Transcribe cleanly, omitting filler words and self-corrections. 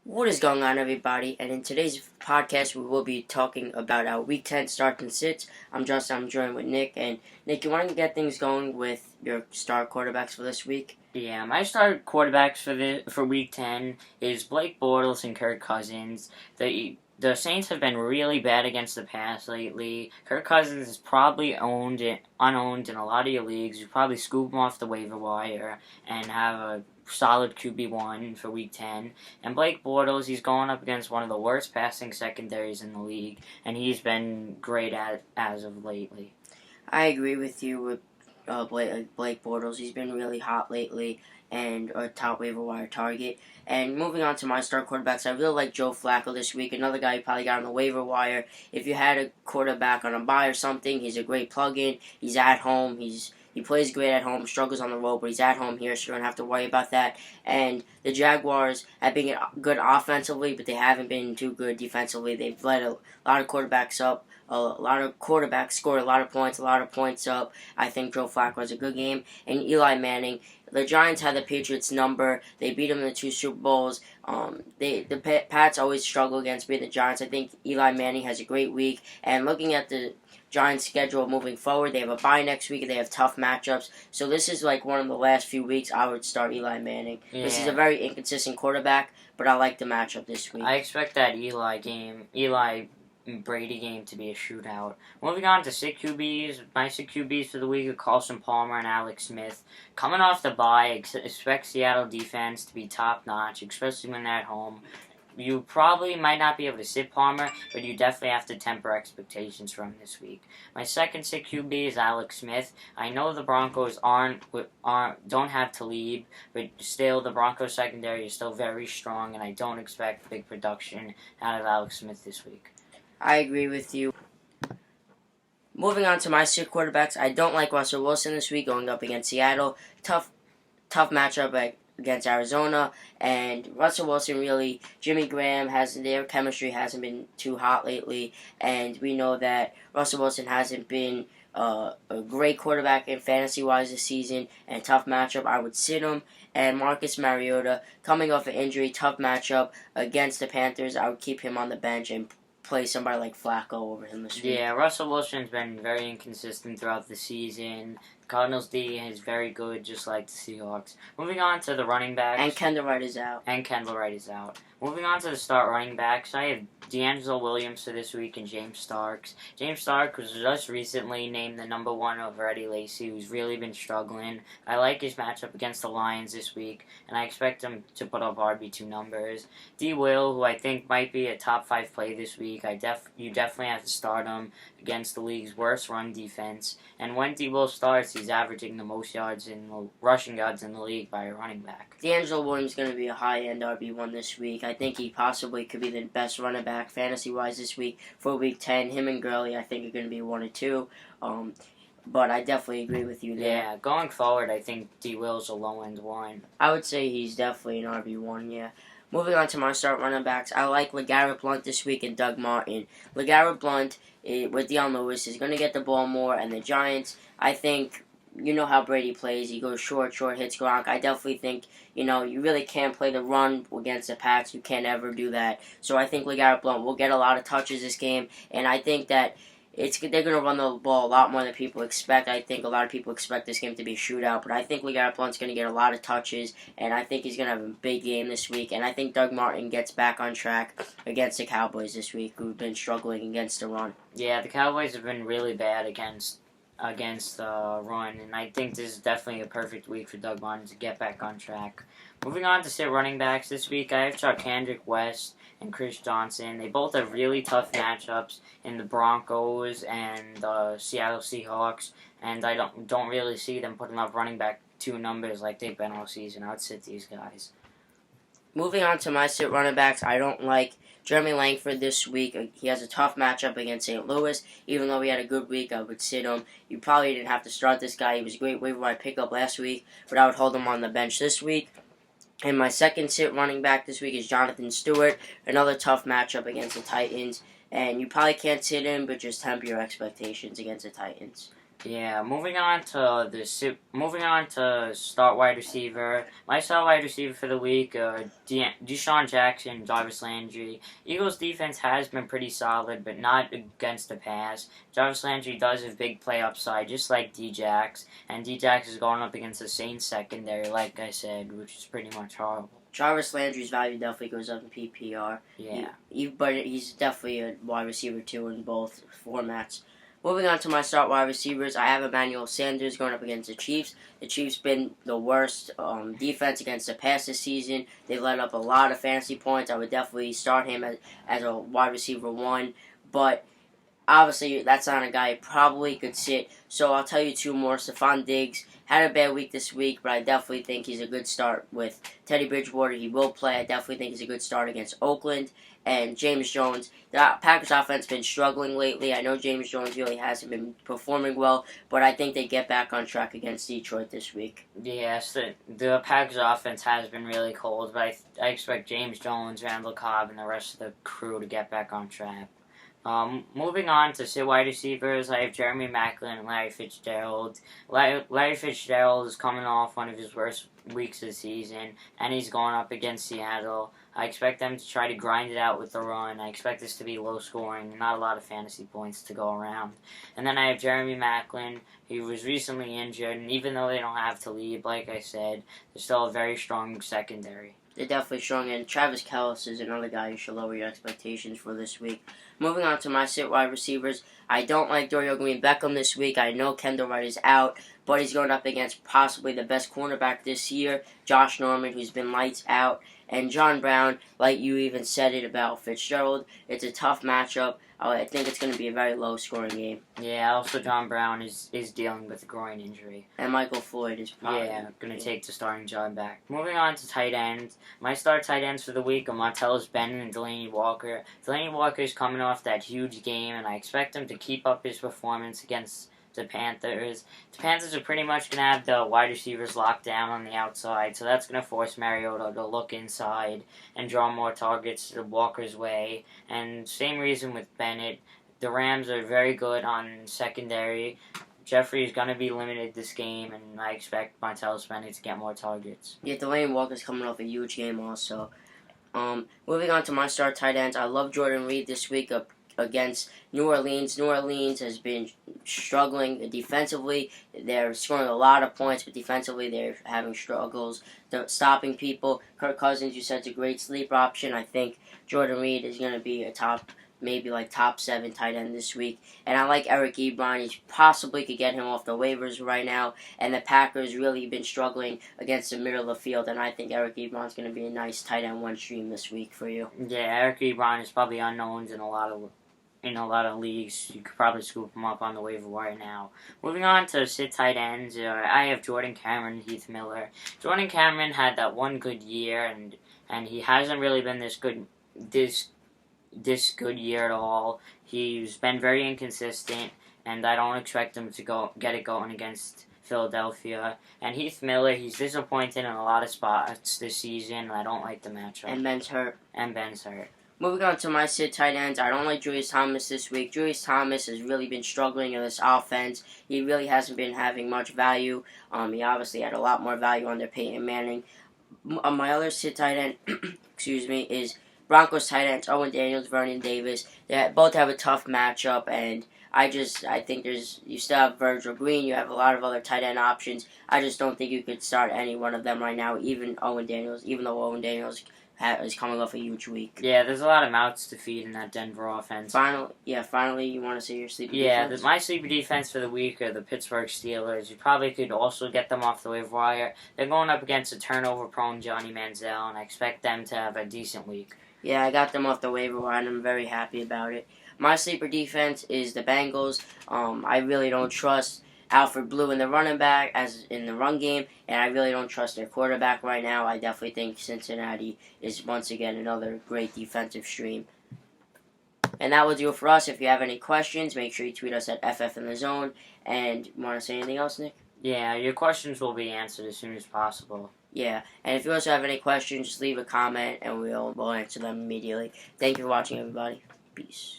What is going on, everybody? And in today's podcast, we will be talking about our Week 10 starts and sits. I'm Justin. I'm joined with Nick. And Nick, you want to get things going with your star quarterbacks for this week? Yeah, my start quarterbacks for Week 10 is Blake Bortles and Kirk Cousins. The Saints have been really bad against the pass lately. Kirk Cousins is probably unowned in a lot of your leagues. You probably scoop him off the waiver wire and have a solid QB1 for Week 10. And Blake Bortles, he's going up against one of the worst passing secondaries in the league, and he's been great as of lately. I agree with you with Blake Bortles. He's been really hot lately and a top waiver wire target. And moving on to my star quarterbacks, I really like Joe Flacco this week. Another guy you probably got on the waiver wire. If you had a quarterback on a bye or something, he's a great plug-in. He's at home. He plays great at home, struggles on the road, but he's at home here, so you don't have to worry about that. And the Jaguars have been good offensively, but they haven't been too good defensively. They've let a lot of quarterbacks up. A lot of quarterbacks scored a lot of points up. I think Joe Flacco has a good game. And Eli Manning, the Giants had the Patriots number. They beat them in the 2 Super Bowls. The Pats always struggle against beating the Giants. I think Eli Manning has a great week. And looking at the Giants' schedule moving forward, they have a bye next week and they have tough matchups. So this is like one of the last few weeks I would start Eli Manning. Yeah. This is a very inconsistent quarterback, but I like the matchup this week. I expect that Eli Brady game to be a shootout. Moving on to sick QBs, my sick QBs for the week are Carson Palmer and Alex Smith. Coming off the bye, expect Seattle defense to be top notch, especially when they're at home. You probably might not be able to sit Palmer, but you definitely have to temper expectations from this week. My second sick QB is Alex Smith. I know the Broncos don't have Talib, but still the Broncos secondary is still very strong, and I don't expect big production out of Alex Smith this week. I agree with you. Moving on to my sick quarterbacks, I don't like Russell Wilson this week going up against Seattle. Tough matchup against Arizona, and Russell Wilson really, Jimmy Graham their chemistry hasn't been too hot lately, and we know that Russell Wilson hasn't been a great quarterback in fantasy-wise this season, and tough matchup, I would sit him. And Marcus Mariota, coming off an injury, tough matchup against the Panthers, I would keep him on the bench and play somebody like Flacco over him this week. Yeah, Russell Wilson's been very inconsistent throughout the season. Cardinals D is very good, just like the Seahawks. Moving on to the running backs. And Kendall Wright is out. Moving on to the start running backs, I have D'Angelo Williams for this week and James Starks. James Starks was just recently named the number 1 over Eddie Lacy, who's really been struggling. I like his matchup against the Lions this week, and I expect him to put up RB2 numbers. D. Will, who I think might be a top 5 play this week, you definitely have to start him against the league's worst run defense. And when D. Will starts, he's averaging the most rushing yards in the league by a running back. D'Angelo Williams is going to be a high-end RB1 this week. I think he possibly could be the best running back fantasy-wise this week for Week 10. Him and Gurley, I think, are going to be 1 or 2. But I definitely agree with you there. Yeah, going forward, I think D. Will's a low-end one. I would say he's definitely an RB1, yeah. Moving on to my start running backs, I like LeGarrette Blount this week and Doug Martin. LeGarrette Blount with Dion Lewis is going to get the ball more, and the Giants, I think, you know how Brady plays. He goes short, hits Gronk. I definitely think, you really can't play the run against the Pats. You can't ever do that. So I think LeGarrette Blount will get a lot of touches this game, and I think that they're going to run the ball a lot more than people expect. I think a lot of people expect this game to be a shootout, but I think LeGarrette Blount's going to get a lot of touches, and I think he's going to have a big game this week. And I think Doug Martin gets back on track against the Cowboys this week, who've been struggling against the run. Yeah, the Cowboys have been really bad against the run, and I think this is definitely a perfect week for Doug Martin to get back on track. Moving on to sit running backs this week, I have Charcandrick West and Chris Johnson. They both have really tough matchups in the Broncos and the Seattle Seahawks, and I don't really see them putting up running back 2 numbers like they've been all season. I would sit these guys. Moving on to my sit running backs, I don't like Jeremy Langford this week. He has a tough matchup against St. Louis. Even though he had a good week, I would sit him. You probably didn't have to start this guy. He was a great waiver wire pickup last week, but I would hold him on the bench this week. And my second sit running back this week is Jonathan Stewart. Another tough matchup against the Titans. And you probably can't sit him, but just temper your expectations against the Titans. Yeah, moving on to start wide receiver. My start wide receiver for the week are Deshaun Jackson, Jarvis Landry. Eagles defense has been pretty solid, but not against the pass. Jarvis Landry does have big play upside, just like D-Jax, and D-Jax is going up against the Saints secondary, like I said, which is pretty much horrible. Jarvis Landry's value definitely goes up in PPR. Yeah. But he's definitely a wide receiver too in both formats. Moving on to my start wide receivers, I have Emmanuel Sanders going up against the Chiefs. The Chiefs been the worst defense against the pass this season. They've let up a lot of fantasy points. I would definitely start him as a wide receiver 1, but obviously that's not a guy you probably could sit. So I'll tell you 2 more. Stephon Diggs had a bad week this week, but I definitely think he's a good start with Teddy Bridgewater. He will play. I definitely think he's a good start against Oakland. And James Jones. The Packers offense has been struggling lately. I know James Jones really hasn't been performing well, but I think they get back on track against Detroit this week. Yes, the Packers offense has been really cold, but I expect James Jones, Randall Cobb, and the rest of the crew to get back on track. Moving on to sit wide receivers, I have Jeremy Maclin and Larry Fitzgerald. Larry Fitzgerald is coming off one of his worst weeks of the season, and he's going up against Seattle. I expect them to try to grind it out with the run. I expect this to be low scoring, not a lot of fantasy points to go around. And then I have Jeremy Maclin. He was recently injured, and even though they don't have Talib, like I said, they're still a very strong secondary. They're definitely strong, and Travis Kelce is another guy you should lower your expectations for this week. Moving on to my sit wide receivers, I don't like Dorial Green-Beckham this week. I know Kendall Wright is out, but he's going up against possibly the best cornerback this year, Josh Norman, who's been lights out, and John Brown, like you even said it about Fitzgerald. It's a tough matchup. I think it's going to be a very low-scoring game. Yeah, also John Brown is dealing with a groin injury. And Michael Floyd is probably going to take the starting job back. Moving on to tight ends. My start tight ends for the week are Martellus Bennett and Delaney Walker. Delaney Walker is coming off that huge game, and I expect him to keep up his performance against the Panthers. The Panthers are pretty much going to have the wide receivers locked down on the outside, so that's going to force Mariota to look inside and draw more targets to Walker's way. And same reason with Bennett. The Rams are very good on secondary. Jeffrey is going to be limited this game, and I expect Martellus Bennett to get more targets. Yeah, Delaney Walker's coming off a huge game also. Moving on to my start tight ends, I love Jordan Reed this week against New Orleans. New Orleans has been struggling defensively. They're scoring a lot of points, but defensively they're having struggles stopping people. Kirk Cousins, you said, is a great sleeper option. I think Jordan Reed is going to be a top 7 tight end this week. And I like Eric Ebron. He possibly could get him off the waivers right now. And the Packers really been struggling against the middle of the field. And I think Eric Ebron's going to be a nice tight end 1 stream this week for you. Yeah, Eric Ebron is probably unknown in a lot of leagues. You could probably scoop him up on the waiver wire now. Moving on to sit tight ends, I have Jordan Cameron and Heath Miller. Jordan Cameron had that one good year, and he hasn't really been this good year at all. He's been very inconsistent, and I don't expect him to get it going against Philadelphia. And Heath Miller, he's disappointed in a lot of spots this season, and I don't like the matchup. And Ben's hurt. Moving on to my sit tight ends, I don't like Julius Thomas this week. Julius Thomas has really been struggling in this offense. He really hasn't been having much value. He obviously had a lot more value under Peyton Manning. My other sit tight end, is Broncos tight ends, Owen Daniels, Vernon Davis. They both have a tough matchup, and I think you still have Virgil Green. You have a lot of other tight end options. I just don't think you could start any one of them right now, even though Owen Daniels is coming off a huge week. Yeah, there's a lot of mouths to feed in that Denver offense. Finally, you want to say your sleeper defense? Yeah, my sleeper defense for the week are the Pittsburgh Steelers. You probably could also get them off the waiver wire. They're going up against a turnover-prone Johnny Manziel, and I expect them to have a decent week. Yeah, I got them off the waiver wire, and I'm very happy about it. My sleeper defense is the Bengals. I really don't trust Alfred Blue in the running back as in the run game, and I really don't trust their quarterback right now. I definitely think Cincinnati is once again another great defensive stream. And that will do it for us. If you have any questions, make sure you tweet us at FFinTheZone. And you want to say anything else, Nick? Yeah, your questions will be answered as soon as possible. Yeah, and if you also have any questions, just leave a comment and we'll answer them immediately. Thank you for watching, everybody. Peace.